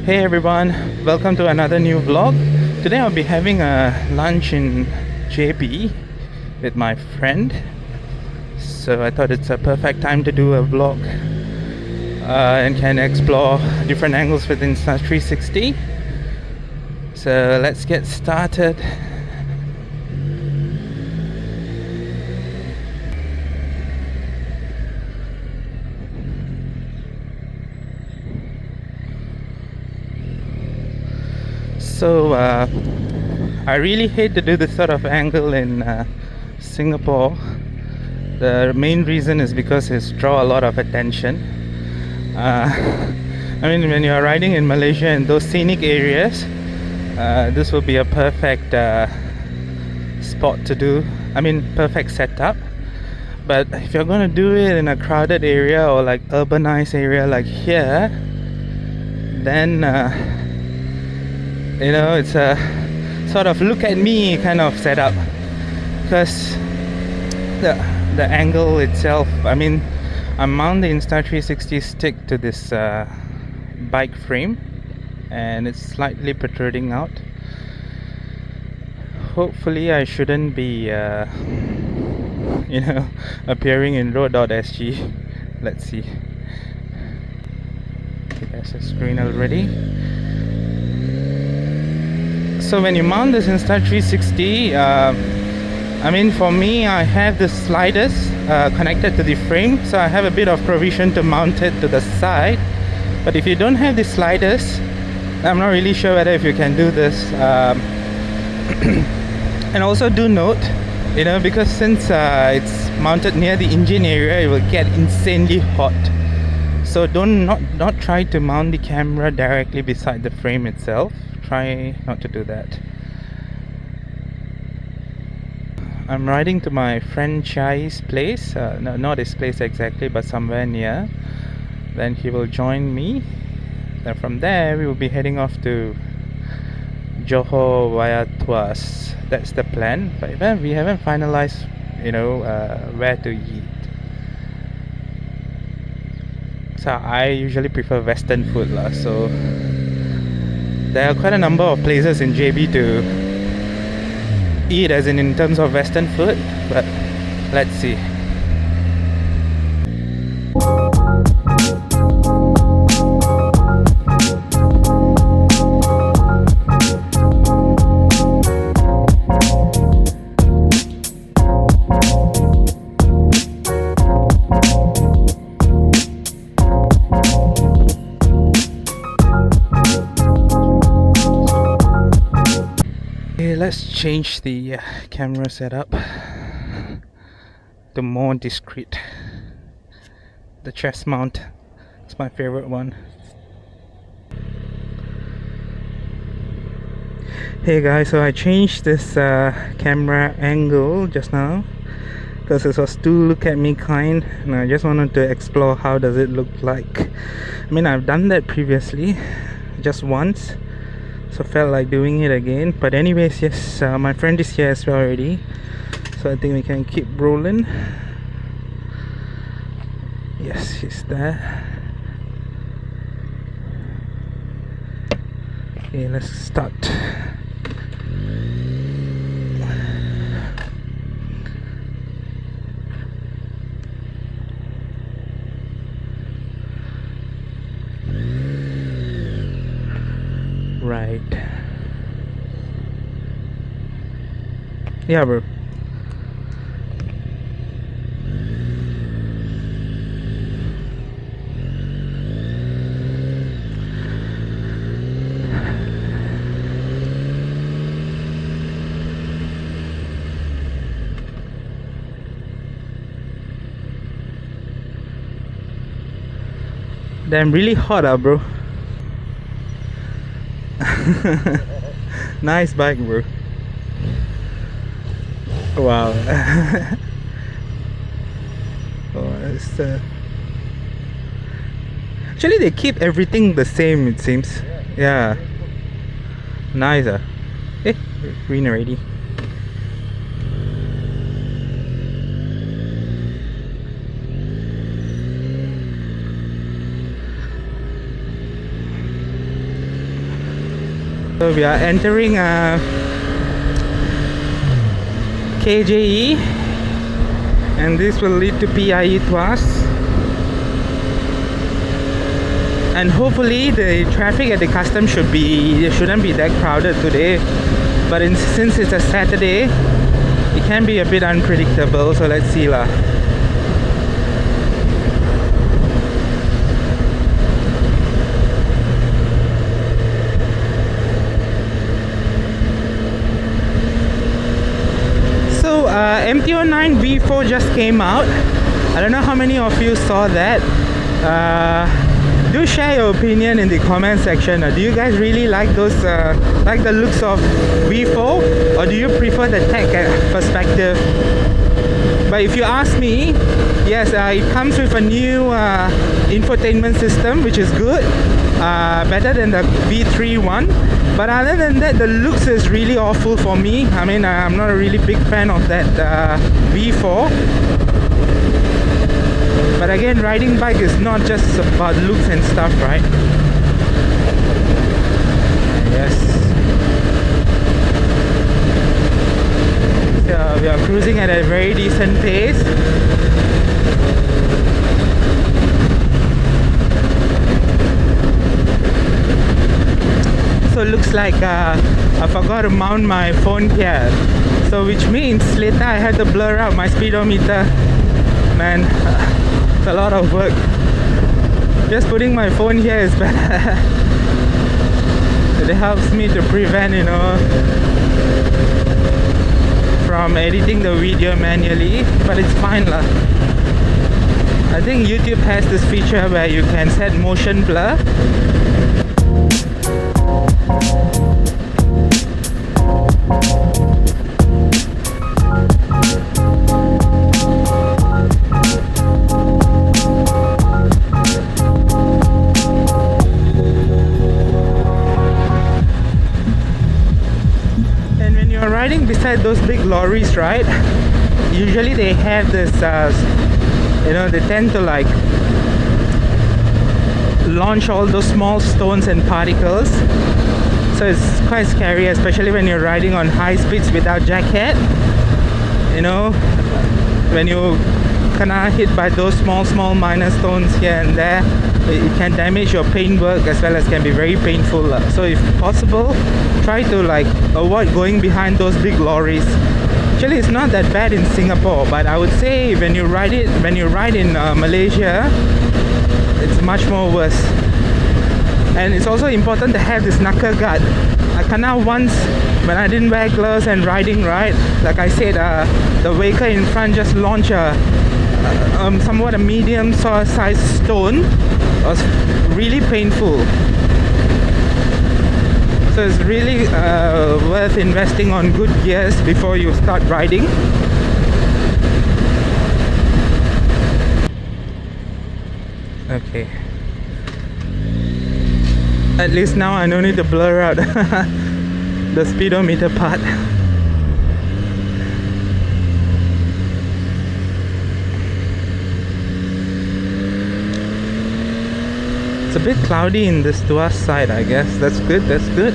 Hey everyone, welcome to another new vlog. Today I'll be having a lunch in JB with my friend. So I thought it's a perfect time to do a vlog and can explore different angles with Insta360. So let's get started. So I really hate to do this sort of angle in Singapore. The main reason is because it's draw a lot of attention. I mean, when you're riding in Malaysia in those scenic areas, this will be a perfect spot to do. I mean, perfect setup. But if you're going to do it in a crowded area or like urbanized area like here, then you know, it's a sort of look at me kind of setup, because the angle itself, I mean, I mount the Insta360 stick to this bike frame and it's slightly protruding out. Hopefully I shouldn't be you know, appearing in road.sg. Let's see. Okay, there's a screen already. So when you mount this Insta360, I mean, for me, I have the sliders connected to the frame, so I have a bit of provision to mount it to the side. But if you don't have the sliders, I'm not really sure whether if you can do this. And also do note, you know, because since it's mounted near the engine area, it will get insanely hot. So not try to mount the camera directly beside the frame itself. Try not to do that. I'm riding to my friend Chai's place. No, not his place exactly, but somewhere near. Then he will join me. Then from there, we will be heading off to Johor via Tuas. That's the plan. But we haven't finalized, you know, where to eat. So I usually prefer Western food lah. So there are quite a number of places in JB to eat, as in terms of Western food, but let's see. Let's change the camera setup to more discreet. The chest mount is my favorite one. Hey guys, so I changed this camera angle just now because it was too look at me kind, and I just wanted to explore how does it look like. I mean, I've done that previously just once, so felt like doing it again. But anyways, yes, my friend is here as well already, so I think we can keep rolling. Yes, he's there. Okay, let's start. Right. Yeah, bro. Damn, really hot, bro. Nice bike, bro. Wow. Oh, it's, actually, they keep everything the same, it seems. Yeah. Nice. Green already. So we are entering KJE, and this will lead to PIE Tuas. And hopefully the traffic at the customs shouldn't be that crowded today. But since it's a Saturday, it can be a bit unpredictable. So let's see lah. MT-09 V4 just came out. I don't know how many of you saw that. Do share your opinion in the comment section. Do you guys really like those, like the looks of V4, or do you prefer the tech perspective? But if you ask me, yes, it comes with a new infotainment system, which is good, better than the V3 one. But other than that, the looks is really awful for me. I mean, I'm not a really big fan of that V4. But again, riding bike is not just about looks and stuff, right? Yes. So we are cruising at a very decent pace. So it looks like I forgot to mount my phone here. So which means later I had to blur out my speedometer. Man, it's a lot of work. Just putting my phone here is better. It helps me to prevent, you know, from editing the video manually, but it's fine lah. I think YouTube has this feature where you can set motion blur. Riding beside those big lorries, right? Usually they have this, you know, they tend to like launch all those small stones and particles. So it's quite scary, especially when you're riding on high speeds without jacket. You know, when you kinda hit by those small minor stones here and there, it can damage your paintwork as well as can be very painful. So if possible, try to like avoid going behind those big lorries. Actually, it's not that bad in Singapore, but I would say when you ride in Malaysia, it's much more worse. And it's also important to have this knuckle guard. I kinda once, when I didn't wear gloves and riding, right, like I said, the vehicle in front just launched somewhat a medium sized stone. It was really painful. So it's really worth investing on good gears before you start riding. Okay. At least now I don't need to blur out the speedometer part. It's a bit cloudy in this Tuas side, I guess. That's good, that's good.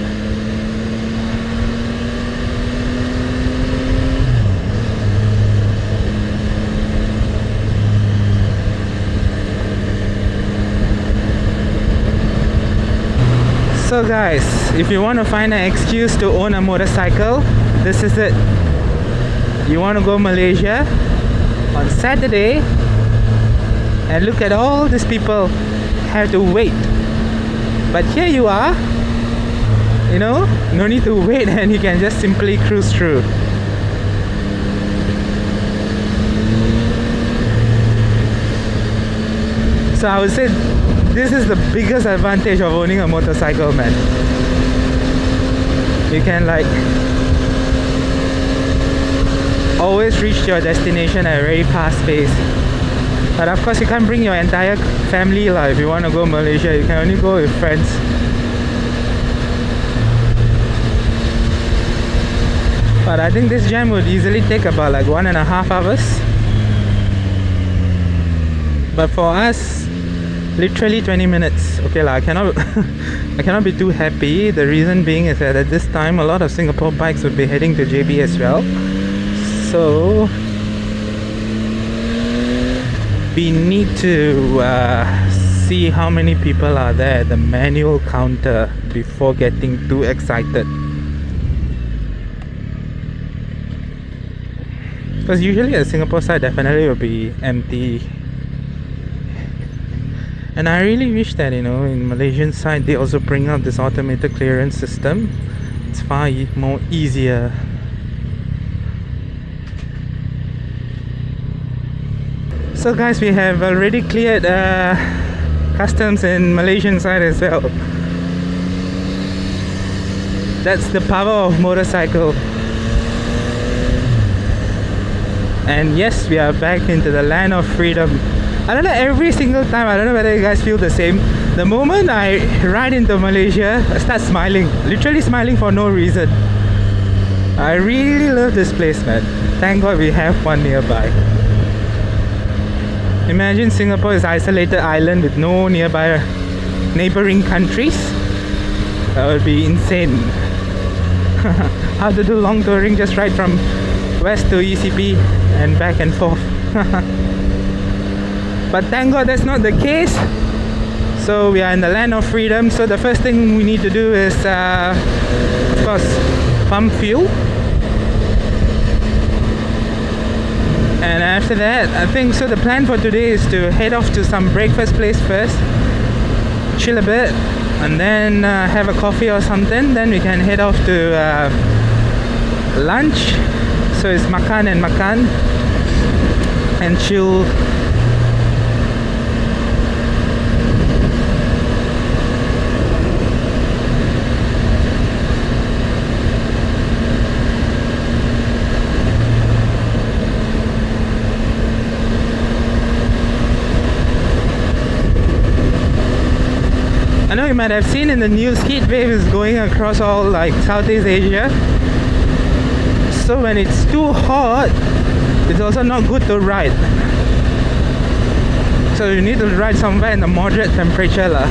So guys, if you want to find an excuse to own a motorcycle, this is it. You want to go Malaysia on Saturday and look at all these people have to wait, but here you are, you know, no need to wait, and you can just simply cruise through. So I would say this is the biggest advantage of owning a motorcycle, man. You can like always reach your destination at a very fast pace. But of course you can't bring your entire family if you want to go Malaysia. You can only go with friends. But I think this jam would easily take about like 1.5 hours. But for us, Literally 20 minutes. Okay lah, I cannot I cannot be too happy. The reason being is that at this time a lot of Singapore bikes would be heading to JB as well. So we need to see how many people are there at the manual counter before getting too excited. Because usually at Singapore side definitely will be empty. And I really wish that, you know, in Malaysian side they also bring out this automated clearance system. It's far more easier. So guys, we have already cleared customs in Malaysian side as well. That's the power of motorcycle. And yes, we are back into the land of freedom. I don't know, every single time, I don't know whether you guys feel the same. The moment I ride into Malaysia, I start smiling. Literally smiling for no reason. I really love this place, man. Thank God we have one nearby. Imagine Singapore is an isolated island with no nearby neighboring countries. That would be insane. How to do long touring, just ride from west to ECP and back and forth. But thank God that's not the case. So we are in the land of freedom. So the first thing we need to do is of course pump fuel. And after that, I think so the plan for today is to head off to some breakfast place first, chill a bit, and then have a coffee or something. Then we can head off to lunch. So it's makan and chill. I know you might have seen in the news, heat wave is going across all like Southeast Asia. So when it's too hot, it's also not good to ride. So you need to ride somewhere in the moderate temperature lah.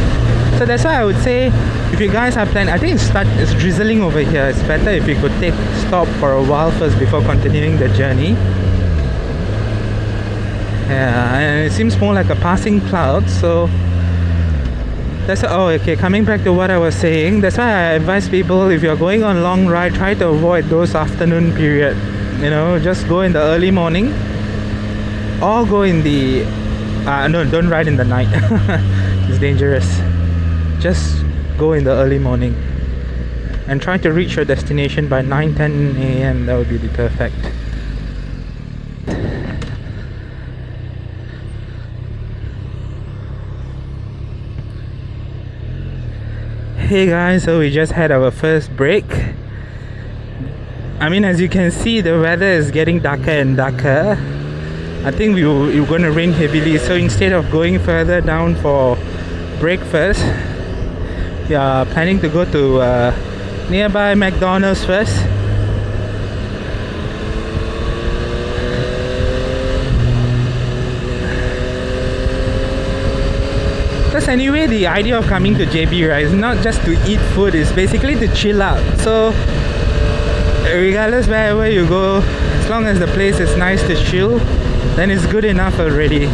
So that's why I would say, if you guys are planning, I think it's drizzling over here. It's better if you could stop for a while first before continuing the journey. Yeah, and it seems more like a passing cloud. So that's okay. Coming back to what I was saying, that's why I advise people, if you're going on long ride, try to avoid those afternoon period. You know, just go in the early morning, or go in the no, don't ride in the night. It's dangerous. Just go in the early morning and try to reach your destination by 9-10 a.m. That would be the perfect. Hey guys, so we just had our first break. I mean, as you can see, the weather is getting darker and darker. I think we're going to rain heavily, so instead of going further down for breakfast, we are planning to go to nearby McDonald's first. Because anyway, the idea of coming to JB, right, is not just to eat food, it's basically to chill out. So regardless wherever you go, as long as the place is nice to chill, then it's good enough already.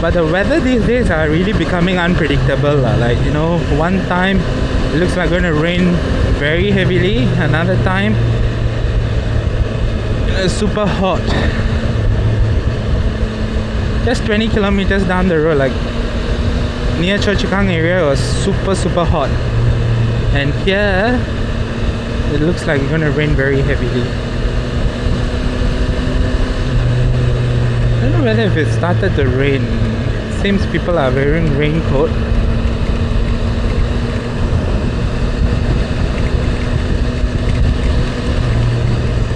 But the weather these days are really becoming unpredictable. Like, you know, one time it looks like going to rain very heavily, another time it's super hot. Just 20 kilometers down the road, like near Choa Chu Kang area, was super hot. And here it looks like it's going to rain very heavily. I don't know whether if it started to rain. It seems people are wearing raincoat.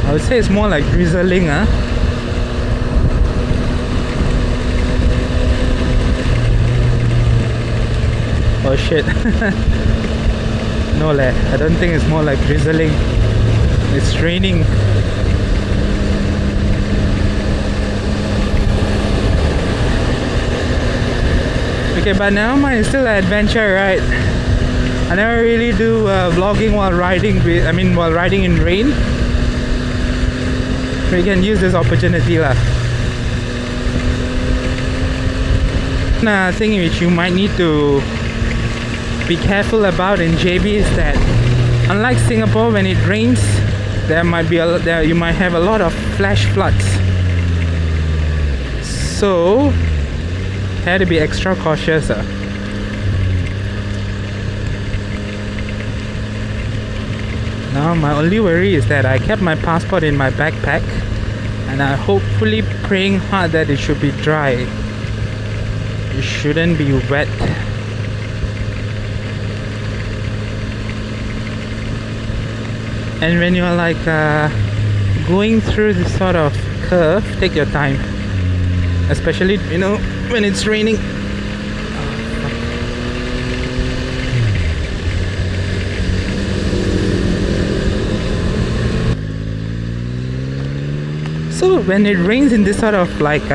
I would say it's more like drizzling, huh? Oh shit. No leh, I don't think it's more like drizzling. It's raining. Okay, but never mind, it's still an adventure, right? I never really do vlogging while riding. While riding in rain. We can use this opportunity lah. Another thing which you might need to be careful about in JB is that, unlike Singapore, when it rains, you might have a lot of flash floods. So, had to be extra cautious. Now, my only worry is that I kept my passport in my backpack, and I'm hopefully praying hard that it should be dry. It shouldn't be wet. And when you're like going through this sort of curve, take your time, especially when it's raining. So when it rains in this sort of like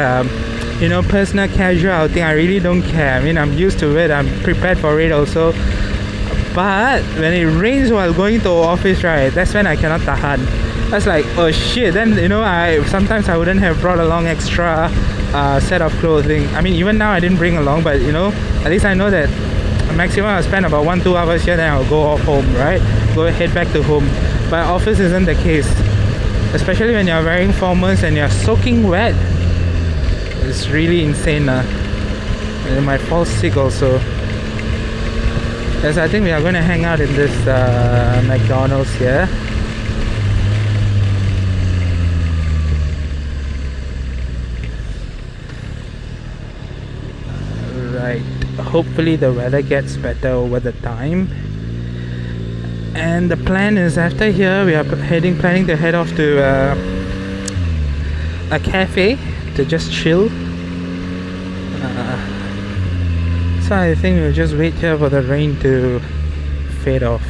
personal casual outing, I really don't care. I mean, I'm used to it, I'm prepared for it also. But when it rains while going to office, right, that's when I cannot tahan. That's like, oh shit. Then sometimes I wouldn't have brought along extra set of clothing. I mean, even now I didn't bring along, but at least I know that maximum I'll spend about 1-2 hours here, then I'll go off home, right? Head back to home. But office isn't the case, especially when you're wearing formals and you're soaking wet. It's really insane. And you might fall sick also. Yes, I think we are going to hang out in this McDonald's here. Right. Hopefully the weather gets better over the time. And the plan is, after here we are planning to head off to a cafe to just chill. So I think we'll just wait here for the rain to fade off.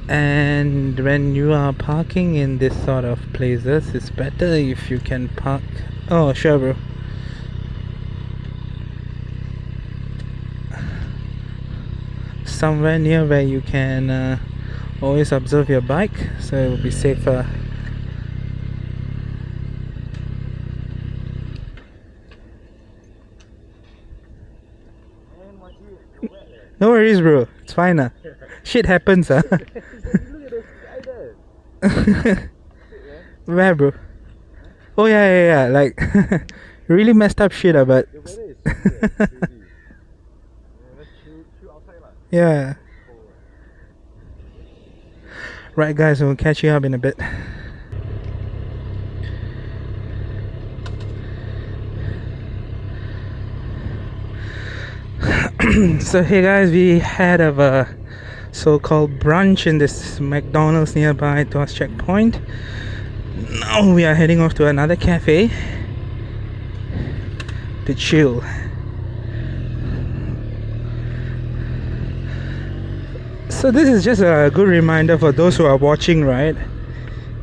And when you are parking in this sort of places, it's better if you can park. Oh sure bro. Somewhere near where you can always observe your bike, so it will be safer. No worries bro, it's fine. Shit happens. Look at those spiders. Where bro? Oh yeah, like really messed up shit but yeah. Right guys, we'll catch you up in a bit. So hey guys, we had a so-called brunch in this McDonald's nearby to us checkpoint. Now we are heading off to another cafe to chill. So this is just a good reminder for those who are watching, right?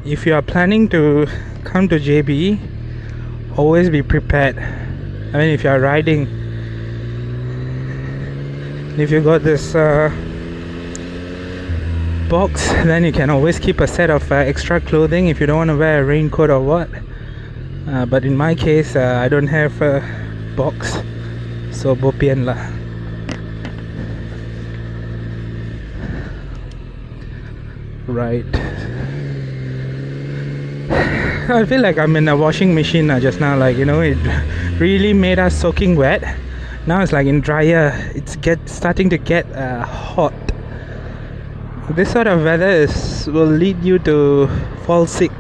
If you are planning to come to JB, always be prepared. I mean, if you are riding, if you got this box, then you can always keep a set of extra clothing if you don't want to wear a raincoat or what. But in my case, I don't have a box, so bo pian lah. Right. I feel like I'm in a washing machine just now. Like, it really made us soaking wet. Now it's like in dryer. It's starting to get hot. This sort of weather will lead you to fall sick.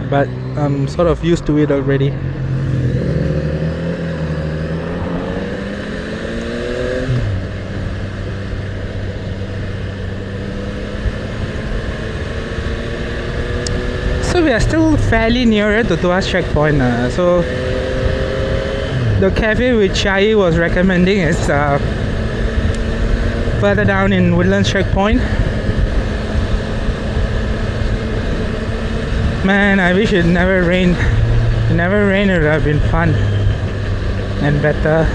But I'm sort of used to it already. So we are still fairly nearer to Tuas checkpoint. So the cafe which Shai was recommending is further down in Woodlands checkpoint. Man, I wish it never rained. It never rained, it would have been fun and better.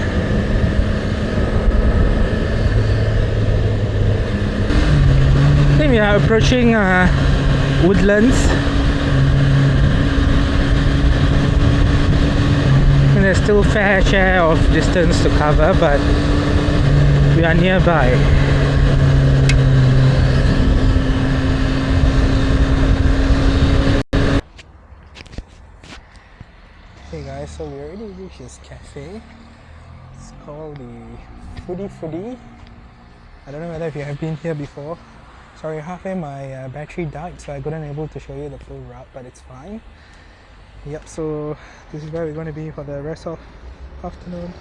I think we are approaching Woodlands. And there's still fair share of distance to cover, but we are nearby. Hey guys, so we already reached this cafe. It's called the Foodie. I don't know whether if you have been here before. Sorry, halfway my battery died, so I couldn't able to show you the full route, but it's fine. Yep, so this is where we're going to be for the rest of afternoon.